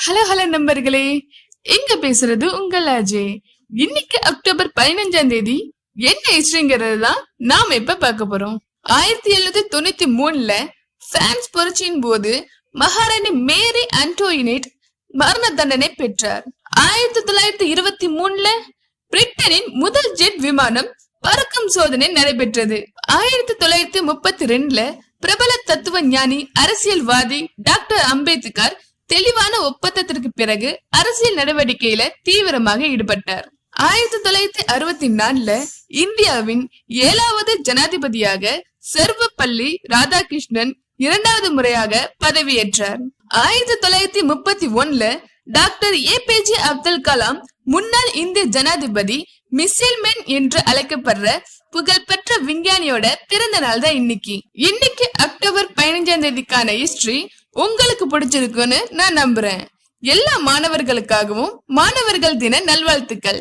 Hello hello நண்பர்களே, எங்க பேசுறது உங்கள் அஜய். இன்னைக்கு அக்டோபர் 15ஆம் தேதி என்ன ஹிஸ்டரிங்கிறது தான் நாம இப்ப பார்க்க போறோம். 1793ல பிரான்ஸ் புரட்சியின் போது மகாராணி மேரி ஆண்டோயினேட் மரண தண்டனை பெற்றார். 1923ல பிரிட்டனின் முதல் ஜெட் விமானம் பறக்கும் சோதனை நடைபெற்றது. 1932ல பிரபல தத்துவ ஞானி அரசியல்வாதி டாக்டர் அம்பேத்கர் தெளிவான ஒப்பந்தத்திற்கு பிறகு அரசியல் நடவடிக்கையில தீவிரமாக ஈடுபட்டார். 1964ல இந்தியாவின் 7வது ஜனாதிபதியாக சர்வப்பள்ளி ராதாகிருஷ்ணன் 2வது முறையாக பதவியேற்றார். 1931ல டாக்டர் ஏபிஜே அப்துல் கலாம் முன்னாள் இந்திய ஜனாதிபதி மிசைல் மேன் என்று அழைக்கப்படுற புகழ்பெற்ற விஞ்ஞானியோட பிறந்த நாள் தான் இன்னைக்கு அக்டோபர் 15ஆம் தேதிக்கான ஹிஸ்டரி உங்களுக்கு பிடிச்சிருக்குன்னு நான் நம்புறேன். எல்லா மாணவர்களுக்காகவும் மாணவர்கள் தின நல்வாழ்த்துக்கள்.